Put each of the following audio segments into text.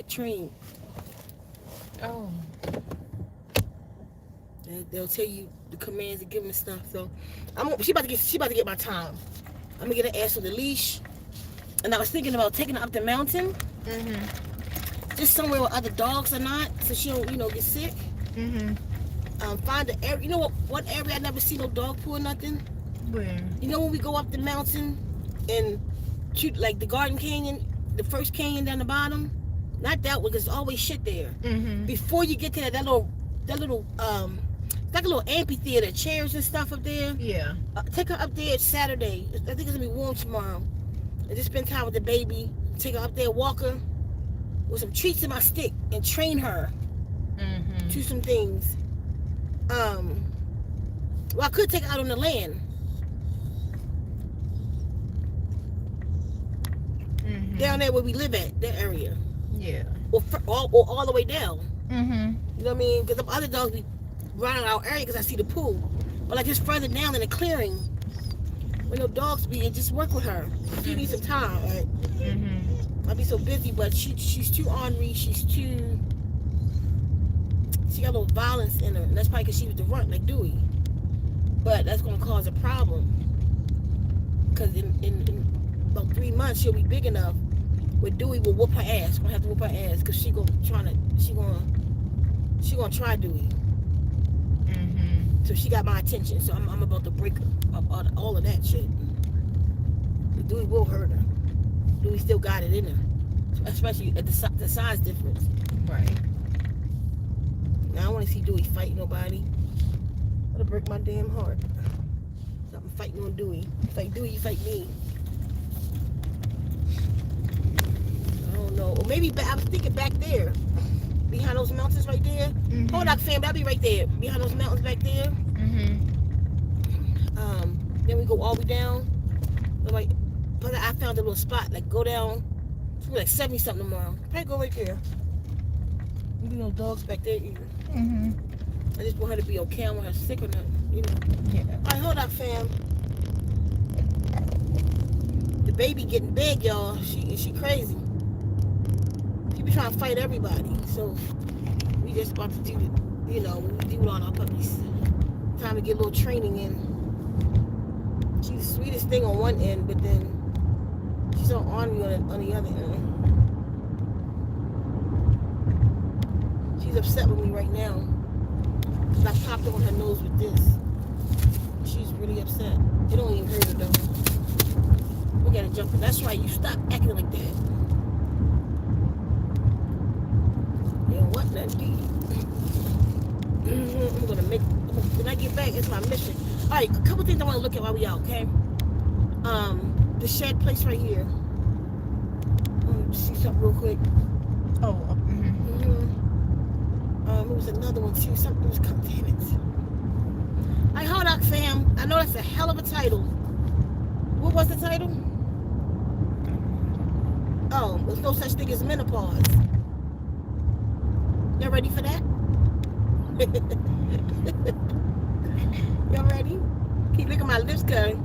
got trained. Oh. They'll tell you the commands to give them and stuff. So she about to get my time. I'm gonna get her ass on the leash. And I was thinking about taking her up the mountain, Mhm. just somewhere where other dogs are not, so she don't, get sick. Mhm. Find the area. You know what area I never see no dog poo or nothing? Where? You know when we go up the mountain and shoot like the Garden Canyon, the first canyon down the bottom? Not that one, because there's always shit there. Mhm. Before you get to that little it's like a little amphitheater, chairs and stuff up there. Yeah. Take her up there Saturday. I think it's gonna be warm tomorrow. And just spend time with the baby. Take her up there, walk her with some treats in my stick, and train her to Mhm. some things. Well, I could take her out on the land down Mhm. there where we live at, that area, Yeah. or all the way down. Mhm. You know what I mean? Because the other dogs be running our area because I see the pool. But like just further down in the clearing, where no dogs be, and just work with her. She needs some time. Right? Mhm. I'll be so busy, but she's too ornery. She got a little violence in her, and that's probably because she was the runt like Dewey. But that's gonna cause a problem because in about 3 months she'll be big enough where Dewey will whoop her ass. Gonna have to whoop her ass because she gonna try Dewey. Mhm. So she got my attention. So I'm about to break up all of that shit. But Dewey will hurt her. Dewey still got it in her, especially at the size difference. Right. Now I don't want to see Dewey fight nobody. That'll break my damn heart. Something fighting on Dewey. Fight Dewey, you fight me. I don't know. Or maybe I was thinking back there, behind those mountains right there. Hold up, fam. I'll be right there. Behind those mountains back there. Mhm. Then we go all the way down. Like, but I found a little spot. Like, go down. It's like 70 something tomorrow. Probably go right there. There'll be no dogs back there either. Mhm. I just want her to be okay. I want her sick or nothing. Yeah. All right, hold up, fam. The baby getting big, y'all. She crazy. She be trying to fight everybody. So we just about to do, when we do it on our puppies. Time to get a little training in. She's the sweetest thing on one end, but then she's so ornery on the other end. She's upset with me right now. I popped her on her nose with this. She's really upset. It don't even hurt her though. We gotta jump. That's right. You stop acting like that. Yeah, what that be? I'm gonna make. When I get back, it's my mission. All right, a couple things I want to look at while we out. Okay. The shed place right here. See something real quick. Oh. Mhm. There was another one too. Something was coming. Damn it. All right, hold up, fam. I know that's a hell of a title. What was the title? Oh, there's no such thing as menopause. Y'all ready for that? Y'all ready? Keep looking at my lips, cuz.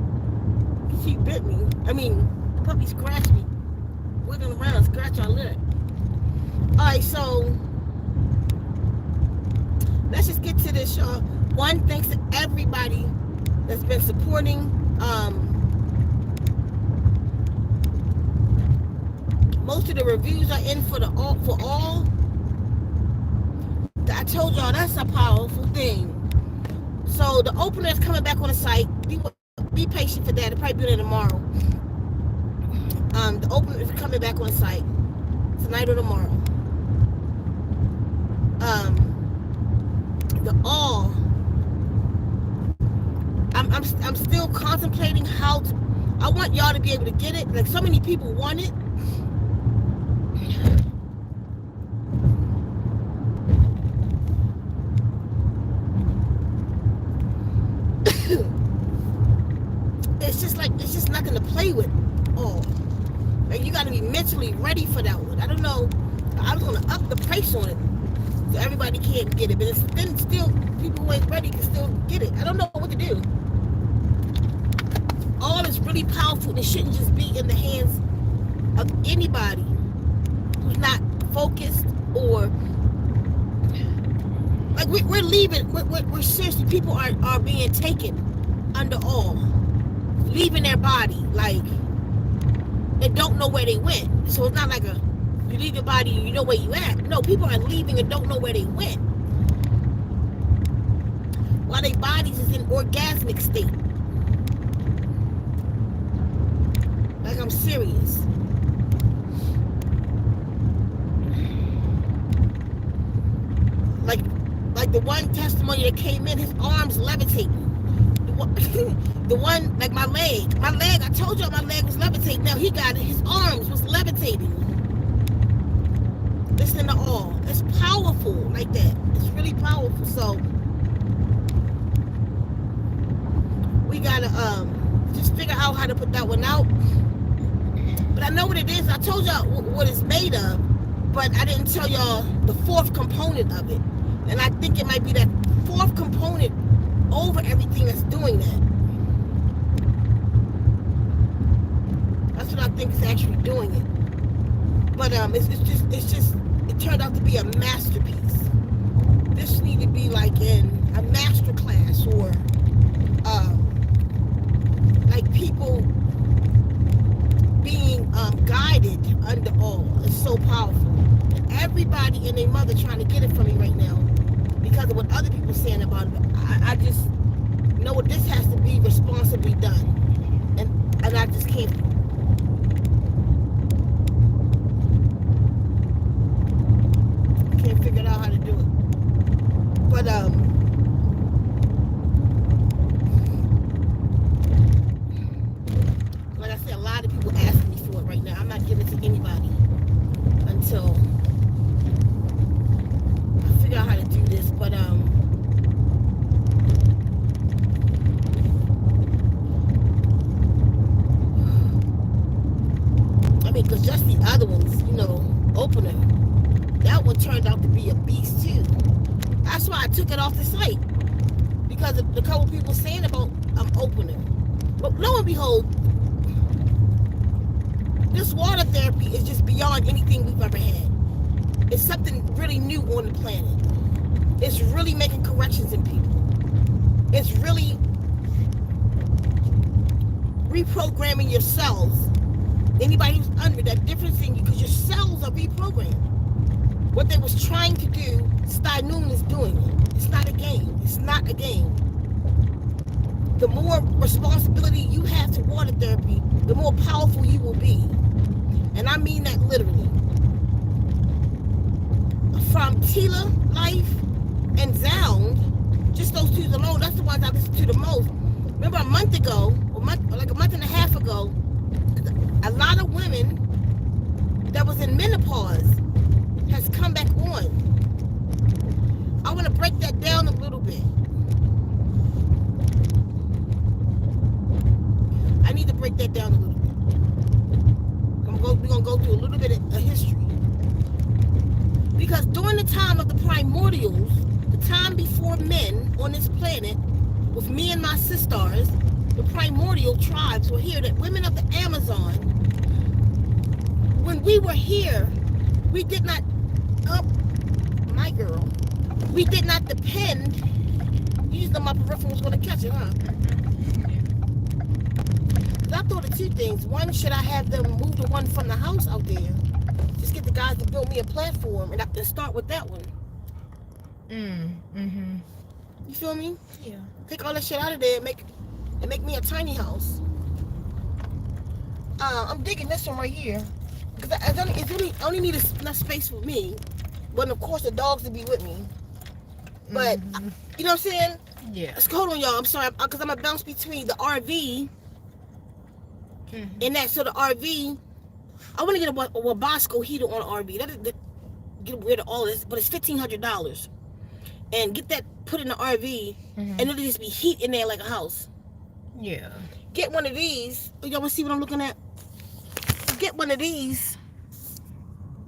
She bit me. I mean, the puppy scratched me. Wiggling around, scratch our lip. Alright, so let's just get to this, y'all. One, thanks to everybody that's been supporting. Most of the reviews are in for all. I told y'all that's a powerful thing. So the opener is coming back on the site. Be patient for that. It'll probably be there tomorrow. The opener is coming back on the site tonight or tomorrow. The all. I'm still contemplating how to. I want y'all to be able to get it. Like so many people want it. It's just nothing to play with. Oh, like you got to be mentally ready for that one. I don't know. I was gonna up the price on it so everybody can't get it, but then still people who ain't ready can still get it. I don't know what to do. All is really powerful and it shouldn't just be in the hands of anybody who's not focused we're leaving. We're seriously, people are being taken under all, leaving their body, like, and don't know where they went. So it's not like you leave your body, you know where you at. No, people are leaving and don't know where they went, while their bodies is in orgasmic state. Like, I'm serious. Like the one testimony that came in, his arms levitating. The one, like my leg, I told you my leg was levitating. Now he got it, his arms was levitating. Listen to all. It's powerful like that. It's really powerful. So we gotta just figure out how to put that one out. But I know what it is. I told y'all what it's made of, but I didn't tell y'all the fourth component of it. And I think it might be that fourth component over everything that's doing that. That's what I think is actually doing it. But it turned out to be a masterpiece. This need to be like in a master class, or like people being guided under all. It's so powerful. And everybody and their mother trying to get it from me right now because of what other people are saying about it. I just know what this has to be responsibly done. And I just can't. I can't figure out how to do it. But like I said, a lot of people asking me for it right now. I'm not giving it to anybody until I figure out how to do this. But I mean, because just the other ones, opener, that one turned out to be a beast too. That's why I took it off the site, because of the couple people saying about opener. But lo and behold, this water therapy is just beyond anything we've ever had. It's something really new on the planet. It's really making corrections in people. It's really reprogramming your cells. Anybody who's under that difference in you, because your cells are reprogrammed. What they was trying to do, Steinoon is doing it. It's not a game. It's not a game. The more responsibility you have to water therapy, the more powerful you will be. And I mean that literally. From Tila Life and Zound, just those two alone, that's the ones I listen to the most. Remember a month ago, like a month and a half ago, a lot of women that was in menopause has come back on. I want to break that down a little bit. I need to break that down a little bit. We're going to go through a little bit of history. Because during the time of the primordials, the time before men on this planet, with me and my sisters, the primordial tribes were here, that women of the Amazon, when we were here, we did not, my girl, we did not depend, you just know my peripheral was going to catch it, huh? I thought of two things. One, should I have them move the one from the house out there? Just get the guys to build me a platform and I can start with that one. Mm-hmm. You feel me? Yeah. Take all that shit out of there and make me a tiny house. I'm digging this one right here. Because I only need enough space for me. But of course the dogs to be with me. But, you know what I'm saying? Yeah. Hold on, y'all. I'm sorry. Because I'm going to bounce between the RV and that. So the RV, I want to get a Wabasco heater on the RV. Get rid of all this. But it's $1,500. And get that put in the RV. And it'll just be heat in there like a house. Yeah. Get one of these. Y'all want to see what I'm looking at? Get one of these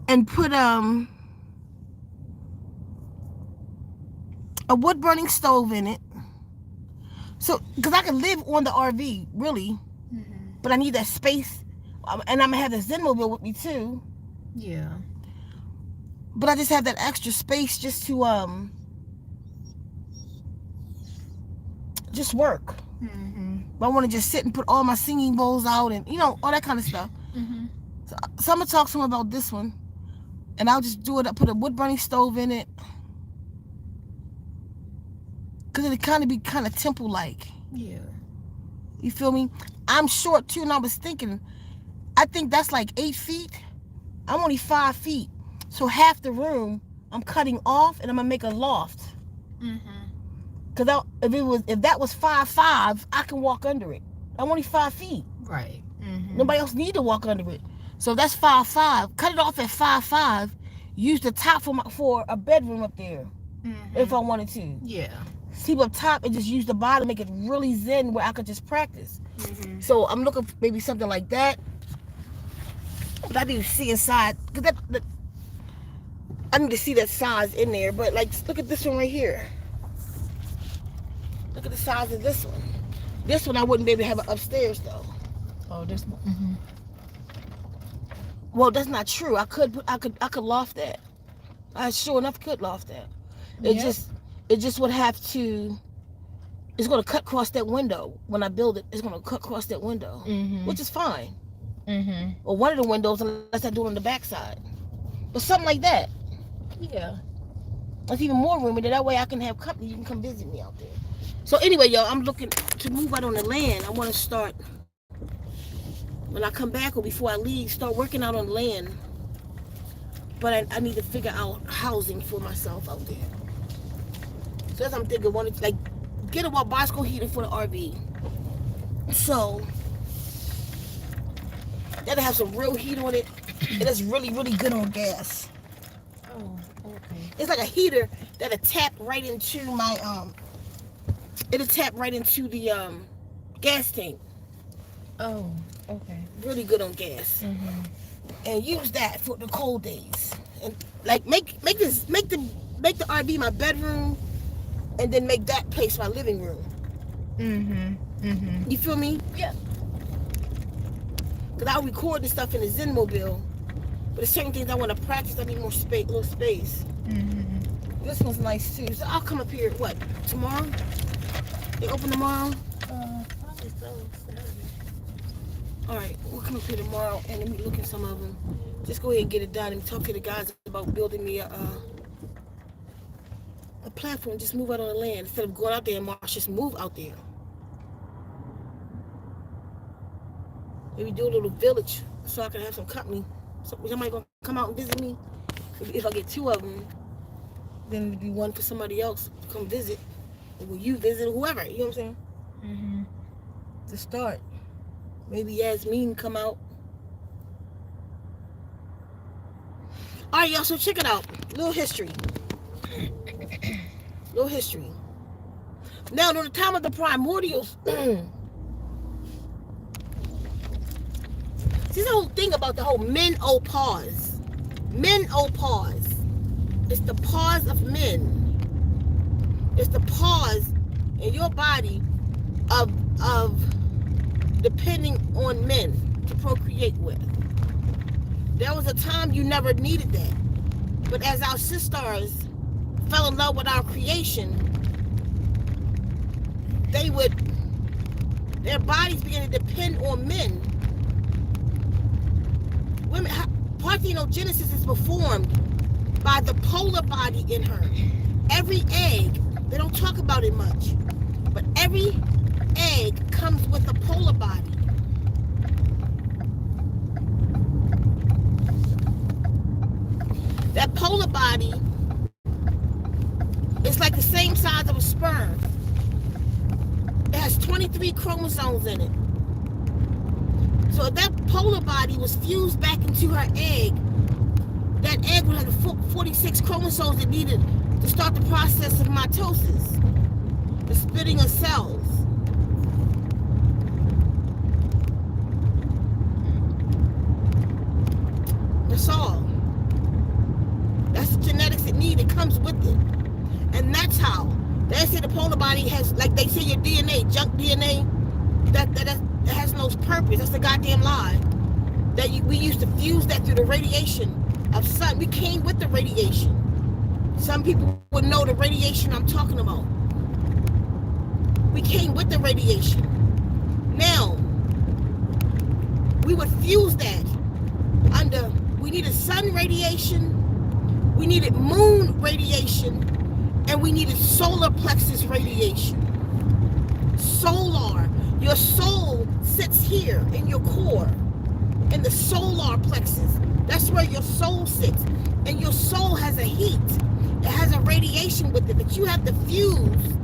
and put a wood burning stove in it. So, because I can live on the RV, really, but I need that space, and I'm gonna have the Zenmobile with me too. Yeah. But I just have that extra space just to just work. Mm-hmm. But I want to just sit and put all my singing bowls out and, all that kind of stuff. Mm-hmm. So I'm going to talk to him about this one. And I'll just do it. I put a wood burning stove in it. Because it'll kind of be kind of temple-like. Yeah. You feel me? I'm short, too, and I was thinking, I think that's like 8 feet. I'm only 5 feet. So half the room, I'm cutting off, and I'm going to make a loft. Mm-hmm. Because if that was 5'5", I can walk under it. I'm only 5 feet. Right. Mm-hmm. Nobody else need to walk under it. So if that's 5'5", cut it off at 5'5", use the top for a bedroom up there. Mm-hmm. If I wanted to. Yeah. Sleep up top and just use the bottom, make it really zen where I could just practice. Mm-hmm. So I'm looking for maybe something like that. But I need to see inside. Cause I need to see that size in there. But like, look at this one right here. Look at the size of this one. This one I wouldn't be able to have it upstairs though. Oh, this one. Mm-hmm. Well, that's not true. I could loft that. I sure enough could loft that. It just would have to. It's going to cut across that window when I build it. It's going to cut across that window, Mm-hmm. which is fine. Mm-hmm. Or one of the windows, unless I do it on the backside. But something like that. Yeah. That's even more room, and that way I can have company. You can come visit me out there. So anyway, y'all, I'm looking to move out on the land. I want to start when I come back or before I leave. Start working out on land. But I need to figure out housing for myself out there. So as I'm thinking, get a bicycle heater for the RV. So that'll have some real heat on it. And it's really, really good on gas. Oh, okay. It's like a heater that'll tap right into my it'll tap right into the gas tank. Oh, okay. Really good on gas. Mm-hmm. And use that for the cold days. And like make the RV my bedroom, and then make that place my living room. Mm-hmm. Mm-hmm. You feel me? Yeah. Because I'll record the stuff in the Zen mobile, but there's certain things I want to practice. I need more space, little space. Mm-hmm. This one's nice too. So I'll come up here. What, tomorrow? They open tomorrow? Probably so. Saturday. All right, we'll come up here tomorrow and let me look at some of them. Just go ahead and get it done and talk to the guys about building me a platform. Just move out on the land instead of going out there and march. Just move out there. Maybe do a little village so I can have some company. Somebody gonna come out and visit me. If I get 2 of them, then it'd be one for somebody else to come visit. Or will you visit or whoever? You know what I'm saying? Mm-hmm. To start. Maybe Yasmin come out. All right, y'all. So check it out. Little history. Little history. Now, during the time of the primordials. See the whole thing about the whole menopause. Menopause. It's the pause of men. It's the pause in your body of depending on men to procreate with. There was a time you never needed that. But as our sisters fell in love with our creation, their bodies began to depend on men. Women, parthenogenesis is performed by the polar body in her. Every egg, they don't talk about it much, but every egg comes with a polar body. That polar body is like the same size of a sperm. It has 23 chromosomes in it. So if that polar body was fused back into her egg, that egg would have the 46 chromosomes it needed to start the process of mitosis, the splitting of cells. That's all. That's the genetics it needs. It comes with it. And that's how. They say the polar body has, like they say your DNA, junk DNA, that has no purpose. That's a goddamn lie. We used to fuse that through the radiation of sun. We came with the radiation. Some people would know the radiation I'm talking about. We came with the radiation. Now, we would fuse that under, we needed sun radiation, we needed moon radiation, and we needed solar plexus radiation. Solar, your soul sits here in your core, in the solar plexus. That's where your soul sits. And your soul has a heat. It has a radiation with it that you have to fuse,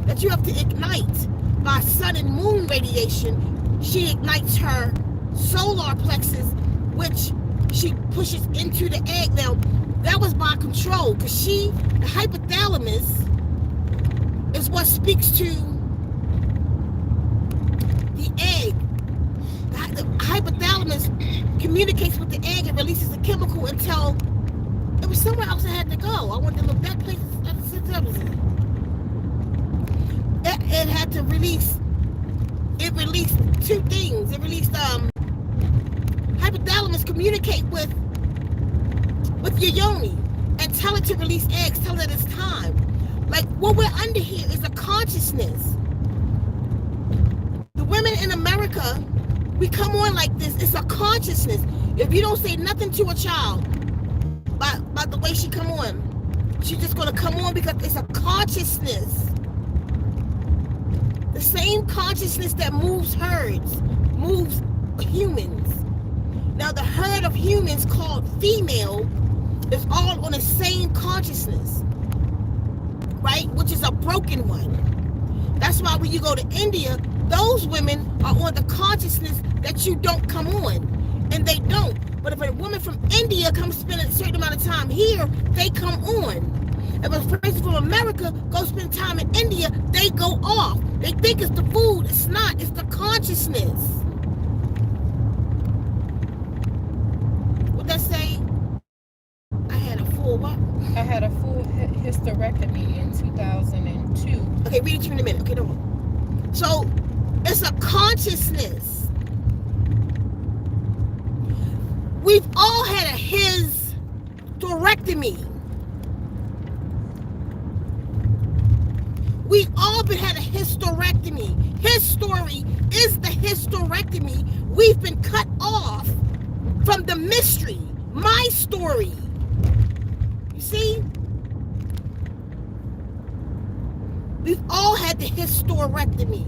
that you have to ignite by sun and moon radiation. She ignites her solar plexus, which she pushes into the egg. Now, that was by control, because the hypothalamus is what speaks to the egg. The hypothalamus communicates with the egg and releases a chemical until it was somewhere else I had to go. I wanted to look that place. It had to release. It released two things. It released hypothalamus communicate with your yoni and tell it to release eggs. Tell it it's time. Like, what we're under here is a consciousness. The women in America, we come on like this. It's a consciousness. If you don't say nothing to a child by the way she come on, she's just going to come on because it's a consciousness. The same consciousness that moves herds, moves humans. Now, the herd of humans called female is all on the same consciousness, right? Which is a broken one. That's why when you go to India, those women are on the consciousness that you don't come on, and they don't. But if a woman from India comes spend a certain amount of time here, they come on. If a person from America goes spend time in India, they go off. They think it's the food. It's not. It's the consciousness. What that say? I had a full what? I had a full hysterectomy in 2002. Okay, read it to me in a minute. Okay, don't worry. So, it's a consciousness. We've all had a hysterectomy. We've all had a hysterectomy. His story is the hysterectomy. We've been cut off from the mystery. My story. You see? We've all had the hysterectomy.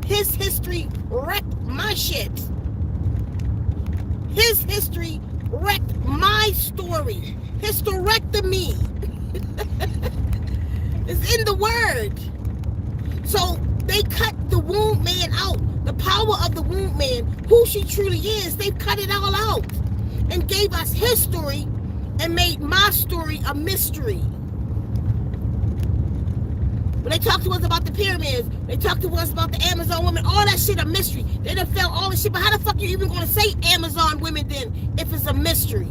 His history wrecked my shit. His history wrecked my story. Hysterectomy. It's in the word. So they cut the womb man out. The power of the womb man, who she truly is, they cut it all out and gave us his story and made my story a mystery. When they talk to us about the pyramids, they talk to us about the Amazon women, all that shit a mystery. They done felt all this shit, but how the fuck you even gonna say Amazon women then if it's a mystery?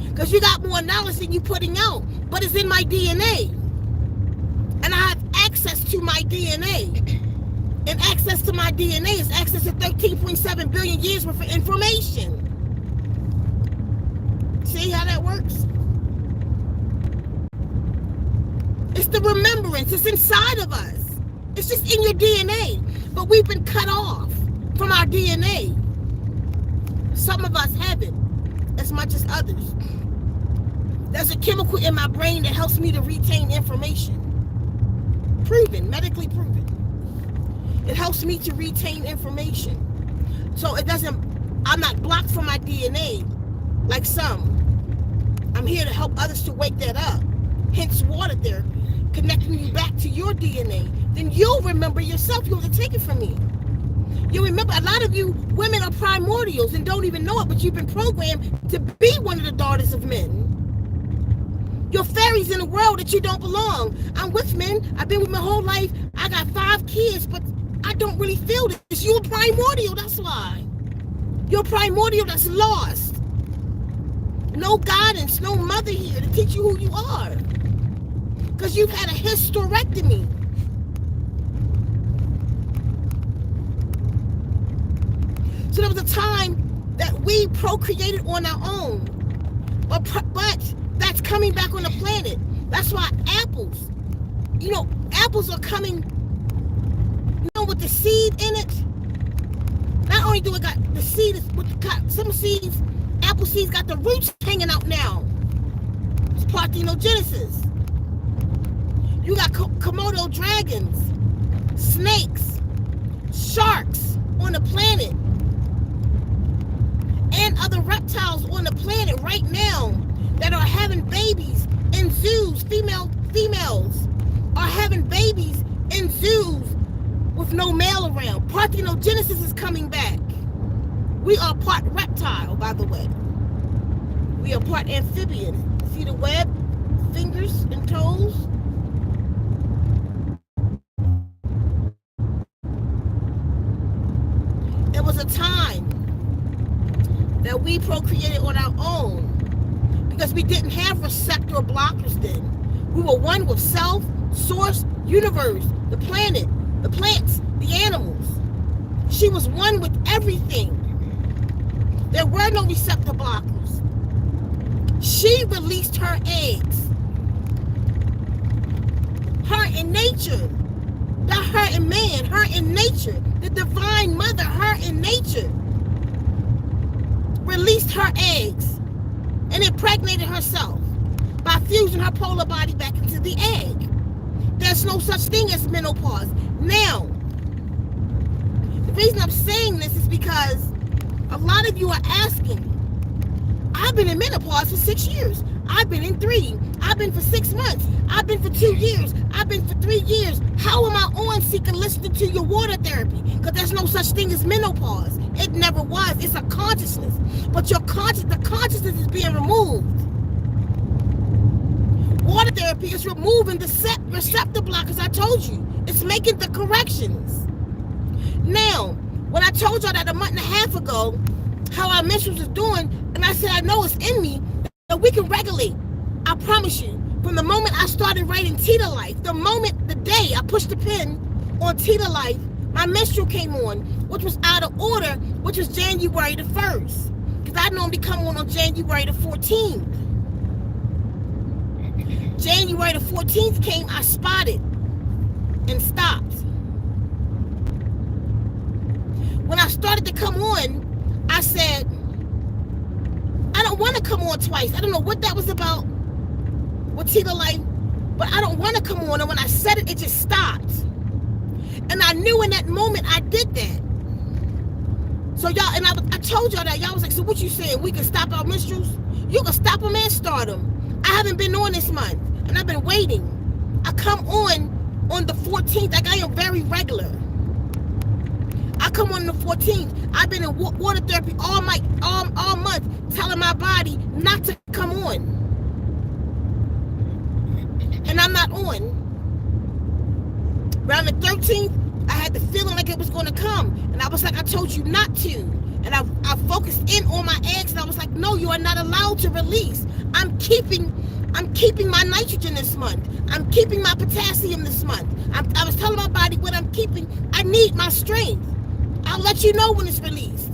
Because you got more knowledge than you putting out, but it's in my DNA. And I have access to my DNA. And access to my DNA is access to 13.7 billion years worth of information. See how that works? It's the remembrance. It's inside of us. It's just in your DNA. But we've been cut off from our DNA. Some of us haven't, as much as others. There's a chemical in my brain that helps me to retain information. Proven, medically proven. It helps me to retain information. So it doesn't, I'm not blocked from my DNA like some. I'm here to help others to wake that up. Hence water therapy. Connecting you back to your DNA, then you'll remember yourself. You have to take it from me. You remember, a lot of you women are primordials and don't even know it, but you've been programmed to be one of the daughters of men. You're fairies in a world that you don't belong. I'm with men. I've been with my whole life. I got 5 kids, but I don't really feel this. You're primordial, that's why. You're primordial that's lost. No guidance, no mother here to teach you who you are. Because you've had a hysterectomy. So there was a time that we procreated on our own. But that's coming back on the planet. That's why apples, apples are coming, with the seed in it. Not only do it got the seed, some seeds, apple seeds got the roots hanging out now. It's parthenogenesis. You got Komodo dragons, snakes, sharks on the planet, and other reptiles on the planet right now that are having babies in zoos. Females are having babies in zoos with no male around. Parthenogenesis is coming back. We are part reptile, by the way. We are part amphibian. See the web, fingers and toes? There was a time that we procreated on our own because we didn't have receptor blockers then. We were one with self, source, universe, the planet, the plants, the animals. She was one with everything. There were no receptor blockers. She released her eggs. Her in nature. Not her in man, her in nature. The divine mother, her in nature, released her eggs and impregnated herself by fusing her polar body back into the egg. There's no such thing as menopause. Now, the reason I'm saying this is because a lot of you are asking, I've been in menopause for 6 years. I've been in 3. I've been for 6 months. I've been for 2 years. I've been for 3 years. How am I on seeking listening to your water therapy? Because there's no such thing as menopause. It never was. It's a consciousness. But the consciousness is being removed. Water therapy is removing the receptor blockers I told you. It's making the corrections. Now, when I told y'all that a month and a half ago, how our menstruals is doing, and I said I know it's in me, that we can regulate. I promise you, from the moment I started writing Tita Life, the day I pushed the pen on Tita Life, my menstrual came on, which was out of order, which was January the 1st. Because I normally come on January the 14th. January the 14th came, I spotted and stopped. When I started to come on, I said, I don't want to come on twice. I don't know what that was about with Tita Life, but I don't want to come on. And when I said it, it just stopped. And I knew in that moment I did that. So y'all, and I told y'all that. Y'all was like, so what you saying? We can stop our menstruals? You can stop them and start them. I haven't been on this month, and I've been waiting. I come on the 14th. Like, I am very regular. I come on the 14th. I've been in water therapy all month, telling my body not to come on. And I'm not on. Around the 13th, I had the feeling like it was going to come. And I was like, I told you not to. And I focused in on my eggs, and I was like, no, you are not allowed to release. I'm keeping my nitrogen this month. I'm keeping my potassium this month. I was telling my body what I'm keeping. I need my strength. I'll let you know when it's released,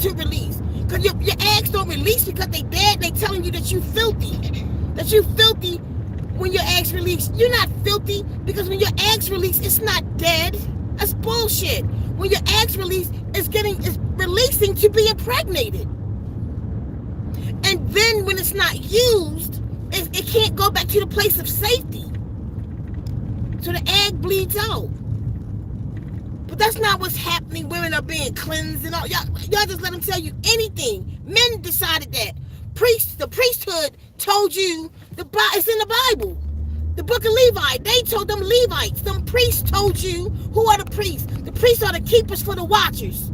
to release. Because your eggs don't release because they dead. They telling you that you filthy. That you filthy when your eggs release. You're not filthy because when your eggs release, it's not dead. That's bullshit. When your eggs release, it's releasing to be impregnated. And then when it's not used, it can't go back to the place of safety. So the egg bleeds out. But that's not what's happening. Women are being cleansed and all. Y'all just let them tell you anything. Men decided that. The priesthood told you, it's in the Bible. The book of Levi, they told them Levites. Them priests told you, who are the priests? The priests are the keepers for the watchers.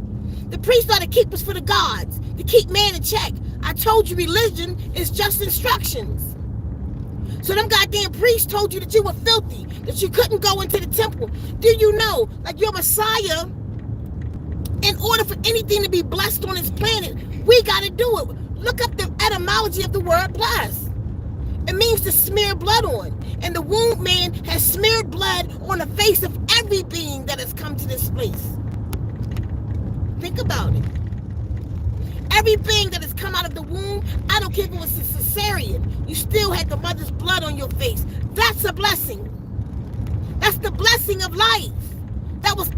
The priests are the keepers for the gods, to keep man in check. I told you religion is just instructions. So them goddamn priests told you that you were filthy, that you couldn't go into the temple. Do you know, like your Messiah, in order for anything to be blessed on this planet, we got to do it. Look up the etymology of the word blessed. It means to smear blood on. And the womb man has smeared blood on the face of every being that has come to this place. Think about it. Every being that has come out of the womb, I don't care if it was cesarean, you still had the mother's blood on your face. That's a blessing. That's the blessing of life. That was the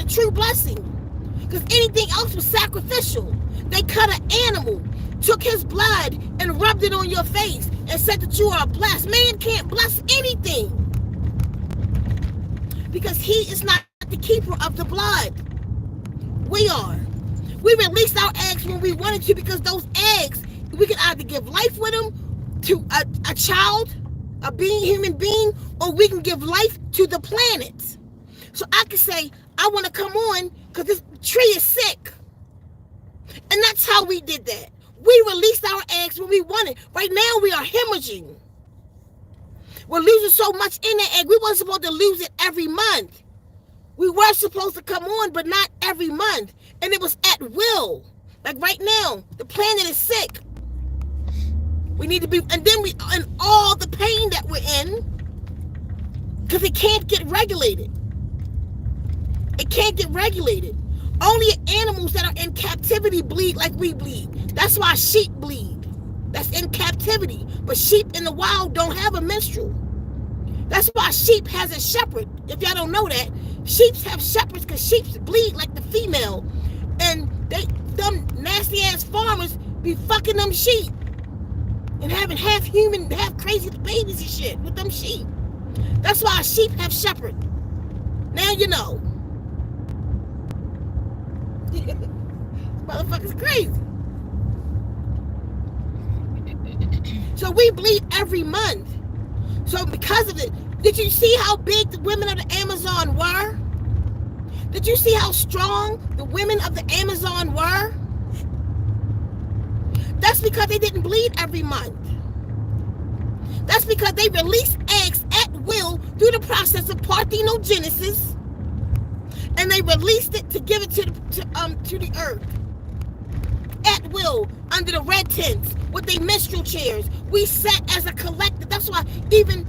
true blessing. Because anything else was sacrificial. They cut an animal, took his blood, and rubbed it on your face and said that you are blessed. Man can't bless anything. Because he is not the keeper of the blood. We are. We released our eggs when we wanted to, because those eggs, we could either give life with them to a child, a human being, or we can give life to the planet. So I can say, I want to come on because this tree is sick. And that's how we did that. We released our eggs when we wanted. Right now we are hemorrhaging. We're losing so much in that egg. We weren't supposed to lose it every month. We were supposed to come on, but not every month. And it was at will. Like right now, the planet is sick. We need to be, and then and all the pain that we're in, because it can't get regulated. It can't get regulated. Only animals that are in captivity bleed like we bleed. That's why sheep bleed. That's in captivity. But sheep in the wild don't have a menstrual. That's why sheep has a shepherd. If y'all don't know that, sheep have shepherds because sheep bleed like the female. And them nasty ass farmers be fucking them sheep and having half human, half crazy babies and shit with them sheep. That's why sheep have shepherd. Now you know. Motherfuckers crazy. So we bleed every month. So because of it, did you see how big the women of the Amazon were? Did you see how strong the women of the Amazon were? That's because they didn't bleed every month. That's because they released eggs at will through the process of parthenogenesis, and they released it to give it to the earth at will under the red tents with their menstrual chairs. We sat as a collective. That's why even,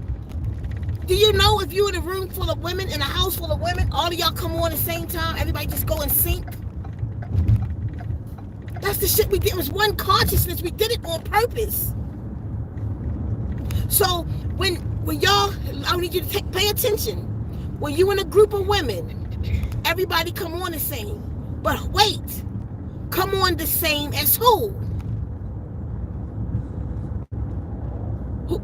do you know, if you're in a room full of women, in a house full of women, all of y'all come on at the same time, everybody just go in sync? That's the shit we did. It was one consciousness. We did it on purpose. So when y'all, I need you to pay attention. When you in a group of women, everybody come on the same. But wait, come on the same as who?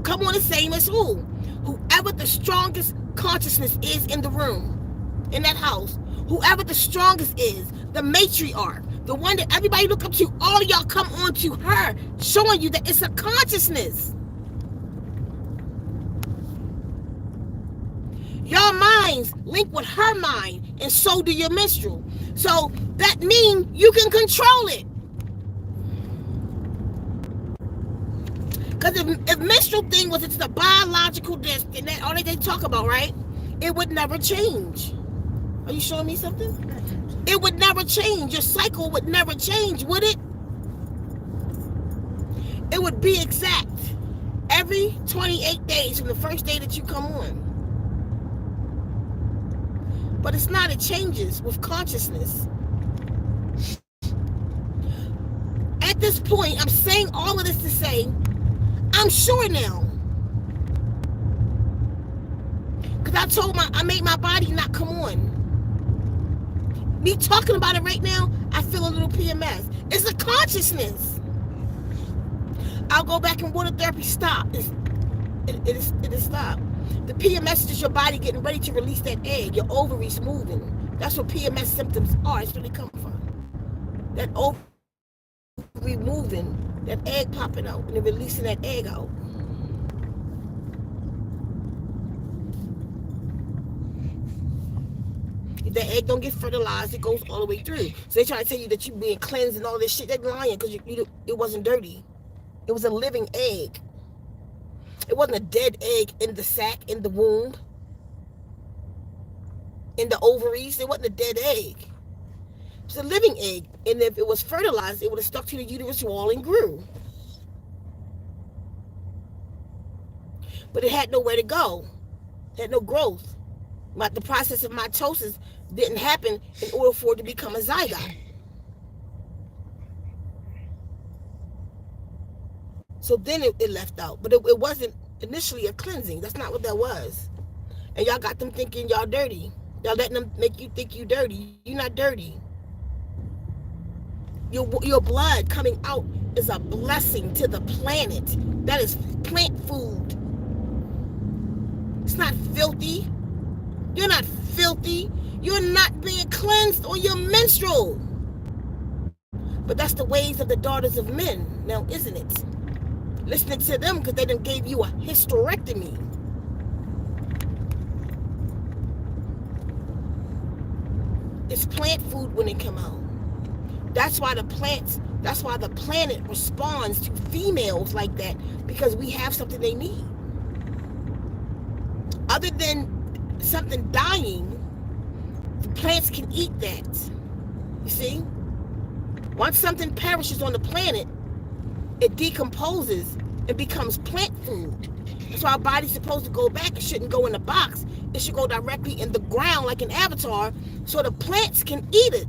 Come on the same as who? Whoever the strongest consciousness is in the room, in that house. Whoever the strongest is, the matriarch, the one that everybody look up to, all of y'all come on to her, showing you that it's a consciousness. Your minds link with her mind, and so do your menstrual. So that means you can control it. Because if menstrual thing was it's the biological disc, and that all they talk about, right? It would never change. Are you showing me something? It would never change. Your cycle would never change, would it? It would be exact every 28 days from the first day that you come on. But it's not, it changes with consciousness. At this point, I'm saying all of this to say, I'm sure now. Because I made my body not come on. Me talking about it right now, I feel a little PMS. It's a consciousness. I'll go back and water therapy stop. It is stopped. The PMS is your body getting ready to release that egg. Your ovaries moving. That's what PMS symptoms are. It's where they come from. That ovary moving, that egg popping out, and they're releasing that egg out. If that egg don't get fertilized, it goes all the way through. So they try to tell you that you're being cleansed and all this shit. They're lying because it wasn't dirty. It was a living egg. It wasn't a dead egg in the sac, in the womb, in the ovaries. It wasn't a dead egg. It was a living egg. And if it was fertilized, it would have stuck to the uterus wall and grew. But it had nowhere to go. It had no growth. The process of mitosis didn't happen in order for it to become a zygote. So then it left out. But it wasn't initially a cleansing. That's not what that was. And y'all got them thinking y'all dirty. Y'all letting them make you think you dirty. You're not dirty. Your blood coming out is a blessing to the planet. That is plant food. It's not filthy. You're not filthy. You're not being cleansed on your menstrual. But that's the ways of the daughters of men now, isn't it? Listening to them because they done gave you a hysterectomy. It's plant food when it come out. That's why the planet responds to females like that, because we have something they need. Other than something dying, the plants can eat that. You see? Once something perishes on the planet, it decomposes and becomes plant food. That's why our body's supposed to go back. It shouldn't go in a box. It should go directly in the ground like an avatar, so the plants can eat it.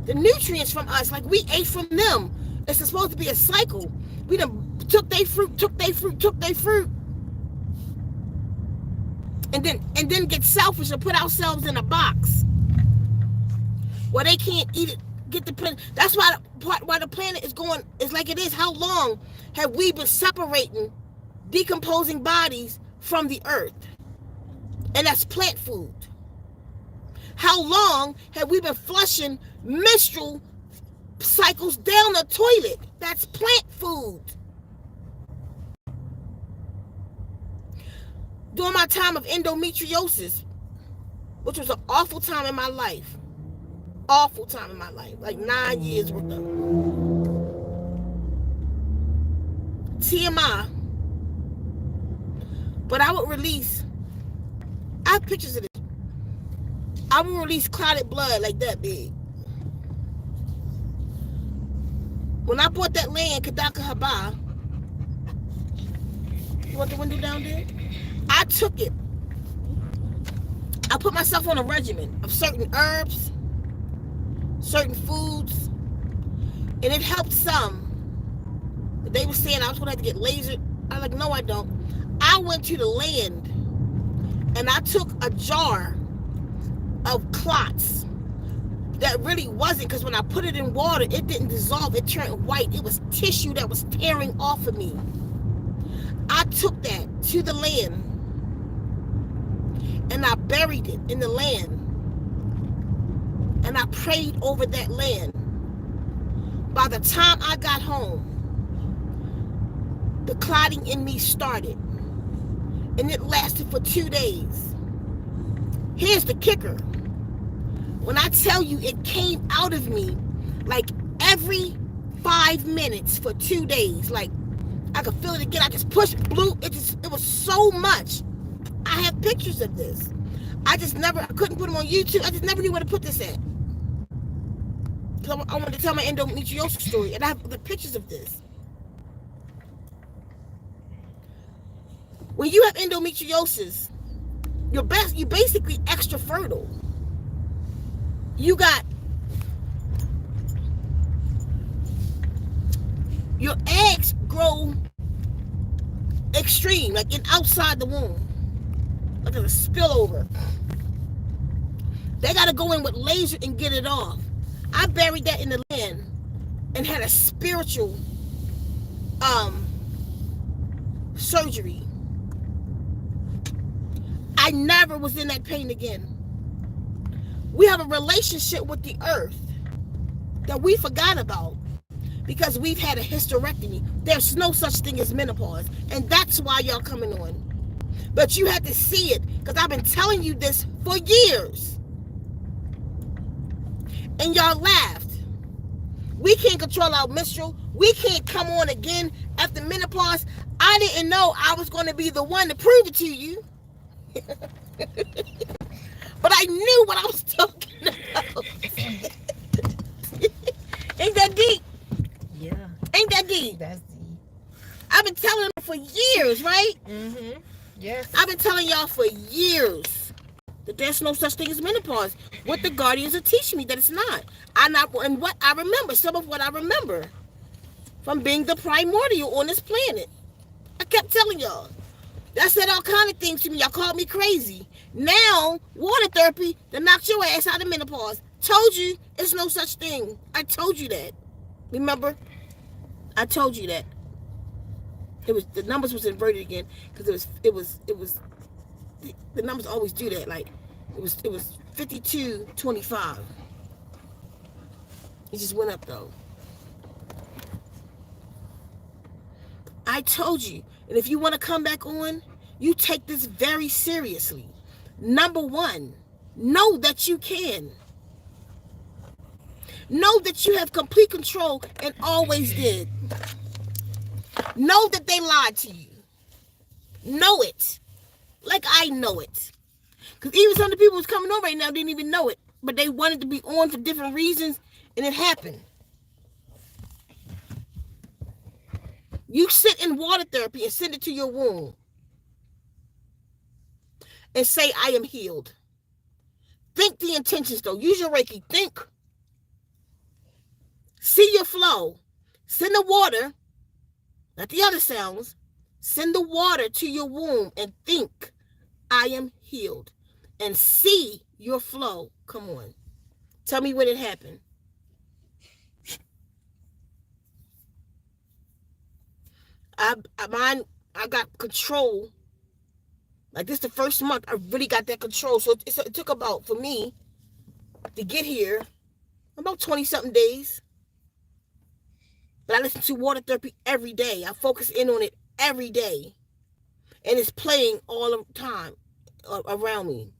The nutrients from us, like we ate from them. It's supposed to be a cycle. We done took their fruit, and then get selfish and put ourselves in a box where they can't eat it. Get the planet. That's why the planet is going is like it is. How long have we been separating decomposing bodies from the earth? And that's plant food. How long have we been flushing menstrual cycles down the toilet? That's plant food. During my time of endometriosis, which was an awful time in my life, like 9 years worth of TMI, but I have pictures of this. I would release clotted blood like that big. When I bought that land, Kadaka Haba, you want the window down there? I took it. I put myself on a regimen of certain herbs, certain foods, and it helped some. They were saying I was going to have to get lasered. I was like, no, I don't. I went to the land and I took a jar of clots that really wasn't, because when I put it in water, it didn't dissolve. It turned white. It was tissue that was tearing off of me. I took that to the land and I buried it in the land, and I prayed over that land. By the time I got home, the clotting in me started, and it lasted for 2 days. Here's the kicker. When I tell you it came out of me like every 5 minutes for 2 days, like I could feel it again. I just pushed, blew. It was so much. I have pictures of this. I couldn't put them on YouTube. I just never knew where to put this at. So I wanted to tell my endometriosis story, and I have the pictures of this. When you have endometriosis, you're basically extra fertile. You got your eggs grow extreme, like outside the womb, like a spillover. They got to go in with laser and get it off. I buried that in the land and had a spiritual surgery. I never was in that pain again. We have a relationship with the earth that we forgot about because we've had a hysterectomy. There's no such thing as menopause, and that's why y'all coming on. But you had to see it, because I've been telling you this for years, and y'all laughed. We can't control our menstrual. We can't come on again after menopause. I didn't know I was going to be the one to prove it to you. But I knew what I was talking about. Ain't that deep? Yeah. Ain't that deep? That's deep. I've been telling them for years, right? Mm-hmm. Yes. I've been telling y'all for years that there's no such thing as menopause. What the guardians are teaching me that it's not. And what I remember, some of what I remember. from being the primordial on this planet. I kept telling y'all. That said all kind of things to me. Y'all called me crazy. Now, water therapy that knocked your ass out of menopause. Told you it's no such thing. I told you that. Remember? I told you that. It was the numbers was inverted again because it was the numbers always do that. Like it was 52-25. It just went up though. I told you. And if you want to come back on, you take this very seriously. Number one, know that you can. Know that you have complete control and always did. Know that they lied to you. Know it. Like I know it. Because even some of the people who's coming on right now didn't even know it. But they wanted to be on for different reasons, and it happened. You sit in water therapy and send it to your womb and say, I am healed. Think the intentions though. Use your Reiki. Think. See your flow. Send the water, not the other sounds. Send the water to your womb and think, I am healed. And see your flow. Come on. Tell me when it happened. I got control. Like this the first month I really got that control. So it took about, for me, to get here, about 20 something days. But I listen to water therapy every day. I focus in on it every day. And it's playing all the time around me.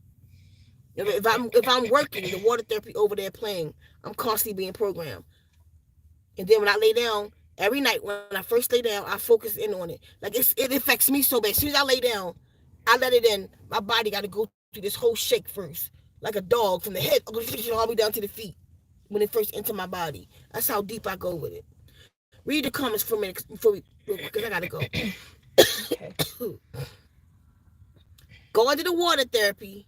If I'm working, the water therapy over there playing, I'm constantly being programmed. And then when I lay down, every night when I first lay down, I focus in on it. Like it affects me so bad. As soon as I lay down, I let it in. My body got to go through this whole shake first. Like a dog from the head all the way down to the feet when it first enter my body. That's how deep I go with it. Read the comments for a minute before because I got to go. Okay. Go into the water therapy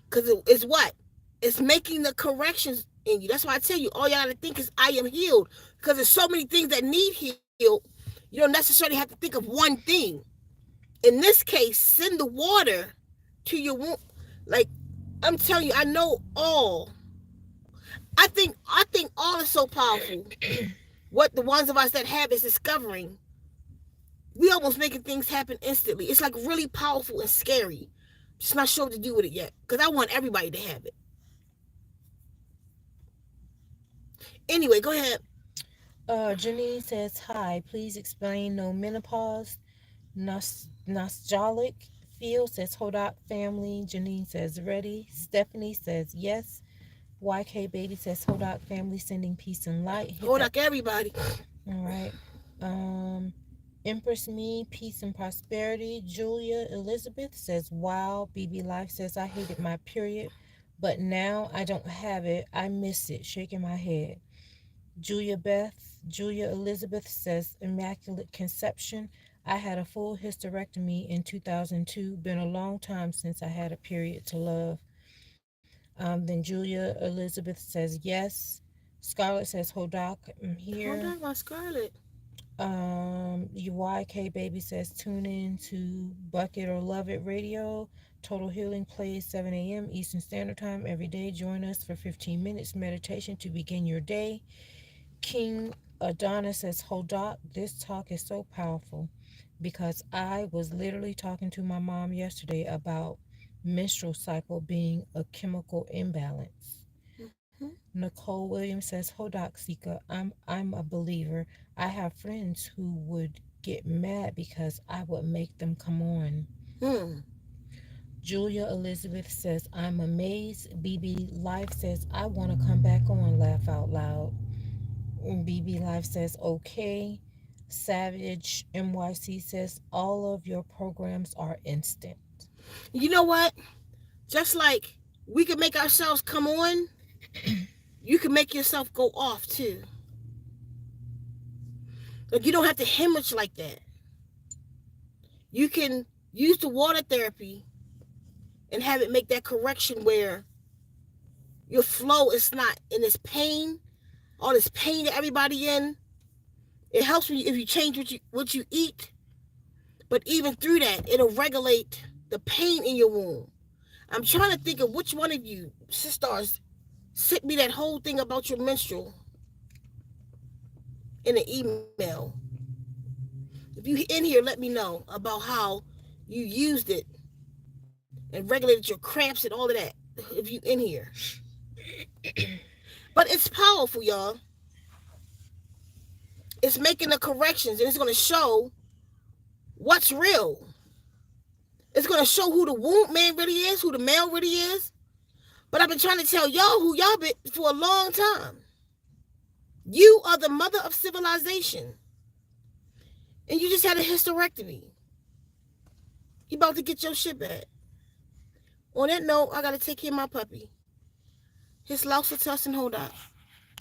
because it's what? It's making the corrections in you. That's why I tell you, all y'all got to think is I am healed because there's so many things that need healed. You don't necessarily have to think of one thing. In this case, send the water to your womb. Like I'm telling you, I know all. I think all is so powerful. What the ones of us that have is discovering. We almost making things happen instantly. It's like really powerful and scary. Just not sure what to do with it yet. Because I want everybody to have it. Anyway, go ahead. Janine says, hi, please explain no menopause. Nostalgic feel says, Hodak family. Janine says, ready. Stephanie says, yes. YK Baby says, Hodak family sending peace and light. Hold up, everybody. All right. Empress Me, peace and prosperity. Julia Elizabeth says, wow. BB Life says, I hated my period, but now I don't have it. I miss it. Shaking my head. Julia Elizabeth says, immaculate conception. I had a full hysterectomy in 2002. Been a long time since I had a period to love. Then Julia Elizabeth says, yes. Scarlett says, Hodak, I'm here. Hold on, my Scarlett. YK Baby says, tune in to Bucket or Love It Radio. Total Healing plays 7 a.m. Eastern Standard Time every day. Join us for 15 minutes meditation to begin your day. King Adonis says, Hodak, this talk is so powerful because I was literally talking to my mom yesterday about menstrual cycle being a chemical imbalance. Mm-hmm. Nicole Williams says, Hodak Sika, I'm a believer. I have friends who would get mad because I would make them come on. Hmm. Julia Elizabeth says, I'm amazed. BB Life says, I want to come back on, laugh out loud. BB Life says, okay. Savage NYC says, all of your programs are instant. You know what? Just like we can make ourselves come on, you can make yourself go off too. Like you don't have to hemorrhage like that. You can use the water therapy and have it make that correction where your flow is not in this pain, all this pain that everybody in. It helps you if you change what you eat. But even through that, it'll regulate the pain in your womb. I'm trying to think of which one of you sisters sent me that whole thing about your menstrual in an email. If you in here, let me know about how you used it and regulated your cramps and all of that. If you in here, but it's powerful, y'all. It's making the corrections and it's going to show what's real. It's going to show who the womb man really is, who the male really is. But I've been trying to tell y'all who y'all been for a long time. You are the mother of civilization. And you just had a hysterectomy. You about to get your shit back. On that note, I got to take care of my puppy. His louse for tuss and hold up.